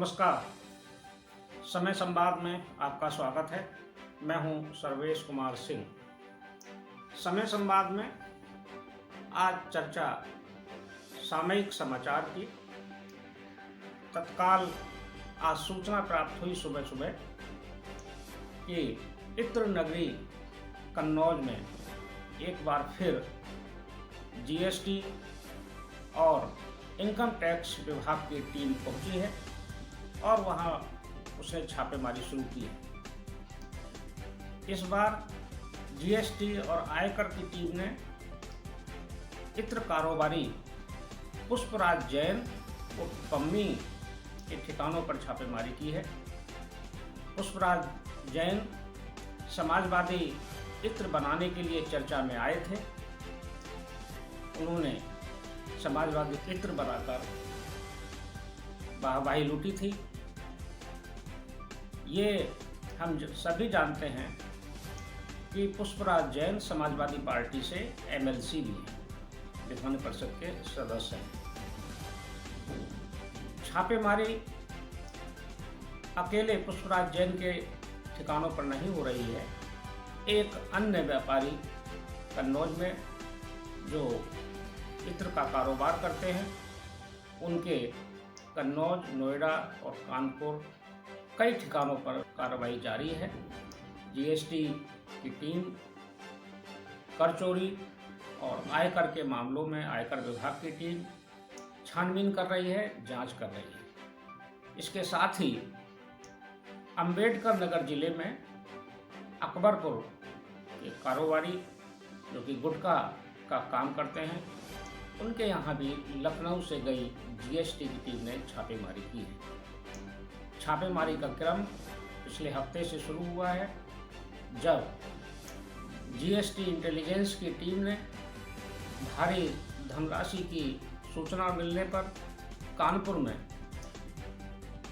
नमस्कार। समय संवाद में आपका स्वागत है। मैं हूं सर्वेश कुमार सिंह। समय संवाद में आज चर्चा सामयिक समाचार की। तत्काल आज सूचना प्राप्त हुई सुबह सुबह कि इत्र नगरी कन्नौज में एक बार फिर जीएसटी और इनकम टैक्स विभाग की टीम पहुंची है और वहां उसने छापेमारी शुरू की है। इस बार जीएसटी और आयकर की टीम ने इत्र कारोबारी पुष्पराज जैन और पम्मी के ठिकानों पर छापेमारी की है। पुष्पराज जैन समाजवादी इत्र बनाने के लिए चर्चा में आए थे। उन्होंने समाजवादी इत्र बनाकर वाहवाही लूटी थी। ये हम सभी जानते हैं कि पुष्पराज जैन समाजवादी पार्टी से एमएलसी भी हैं, विधान परिषद के सदस्य हैं। छापेमारी अकेले पुष्पराज जैन के ठिकानों पर नहीं हो रही है। एक अन्य व्यापारी कन्नौज में जो इत्र का कारोबार करते हैं, उनके कन्नौज, नोएडा और कानपुर कई ठिकानों पर कार्रवाई जारी है। जीएसटी की टीम कर चोरी और आयकर के मामलों में आयकर विभाग की टीम छानबीन कर रही है, जांच कर रही है। इसके साथ ही अंबेडकर नगर जिले में अकबरपुर के कारोबारी जो कि गुटखा का काम करते हैं, उनके यहाँ भी लखनऊ से गई जीएसटी की टीम ने छापेमारी की है। छापेमारी का क्रम पिछले हफ्ते से शुरू हुआ है, जब जीएसटी इंटेलिजेंस की टीम ने भारी धनराशि की सूचना मिलने पर कानपुर में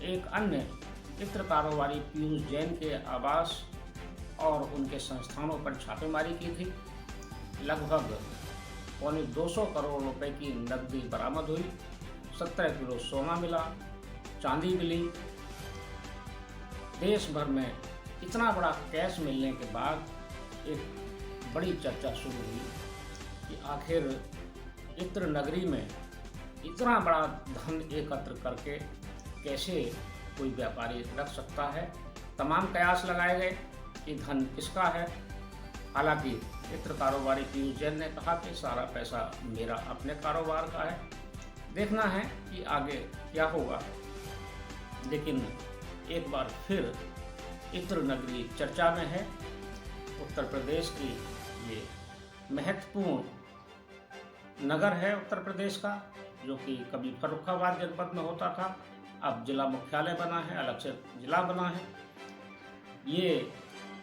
एक अन्य इत्र कारोबारी पीयूष जैन के आवास और उनके संस्थानों पर छापेमारी की थी। लगभग 250 करोड़ रुपए की नकदी बरामद हुई, 17 किलो सोना मिला, चांदी मिली। देश भर में इतना बड़ा कैश मिलने के बाद एक बड़ी चर्चा शुरू हुई कि आखिर इत्र नगरी में इतना बड़ा धन एकत्र करके कैसे कोई व्यापारी रख सकता है। तमाम कयास लगाए गए कि धन किसका है। हालांकि इत्र कारोबारी पीयूष जैन ने कहा कि सारा पैसा मेरा अपने कारोबार का है। देखना है कि आगे क्या होगा, लेकिन एक बार फिर इत्र नगरी चर्चा में है। उत्तर प्रदेश की ये महत्वपूर्ण नगर है उत्तर प्रदेश का, जो कि कभी फर्रुखाबाद जनपद में होता था, अब जिला मुख्यालय बना है, अलग से जिला बना है। ये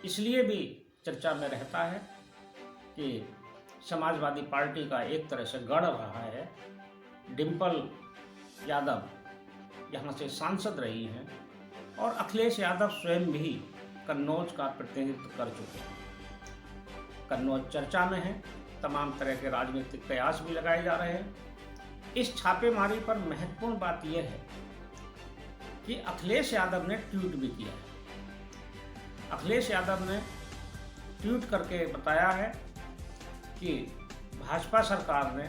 इसलिए भी चर्चा में रहता है कि समाजवादी पार्टी का एक तरह से गढ़ रहा है। डिम्पल यादव यहाँ से सांसद रही हैं और अखिलेश यादव स्वयं भी कन्नौज का प्रतिनिधित्व कर चुके हैं। कन्नौज चर्चा में है, तमाम तरह के राजनीतिक कयास भी लगाए जा रहे हैं। इस छापेमारी पर महत्वपूर्ण बात यह है कि अखिलेश यादव ने ट्वीट भी किया है। अखिलेश यादव ने ट्वीट करके बताया है कि भाजपा सरकार ने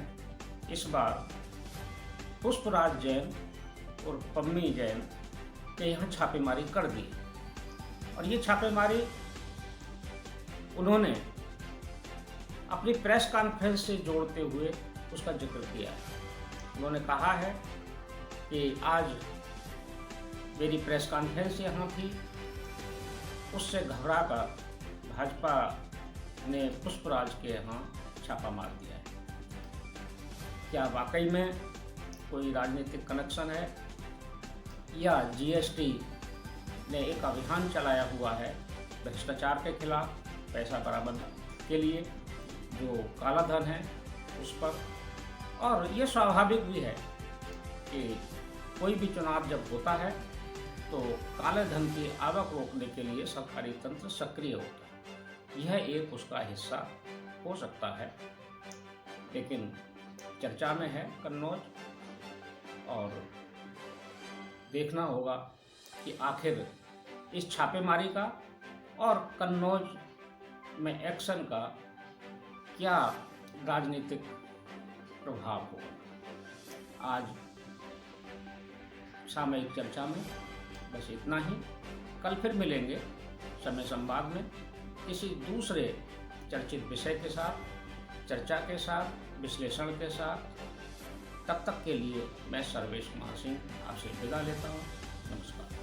इस बार पुष्पराज जैन और पम्मी जैन के यहाँ छापेमारी कर दी और ये छापेमारी उन्होंने अपनी प्रेस कॉन्फ्रेंस से जोड़ते हुए उसका जिक्र किया है। उन्होंने कहा है कि आज मेरी प्रेस कॉन्फ्रेंस यहाँ थी, उससे घबराकर भाजपा ने पुष्पराज के यहाँ छापा मार दिया है। क्या वाकई में कोई राजनीतिक कनेक्शन है या जीएसटी ने एक अभियान चलाया हुआ है भ्रष्टाचार के खिलाफ, पैसा बरामद के लिए, जो काला धन है उस पर। और ये स्वाभाविक भी है कि कोई भी चुनाव जब होता है तो काले धन की आवक रोकने के लिए सरकारी तंत्र सक्रिय होता है। यह एक उसका हिस्सा हो सकता है, लेकिन चर्चा में है कन्नौज और देखना होगा कि आखिर इस छापेमारी का और कन्नौज में एक्शन का क्या राजनीतिक प्रभाव होगा। आज सामयिक चर्चा में बस इतना ही। कल फिर मिलेंगे समय संवाद में किसी दूसरे चर्चित विषय के साथ, चर्चा के साथ, विश्लेषण के साथ। तब तक के लिए मैं सर्वेश कुमार सिंह आपसे विदा लेता हूँ। नमस्कार।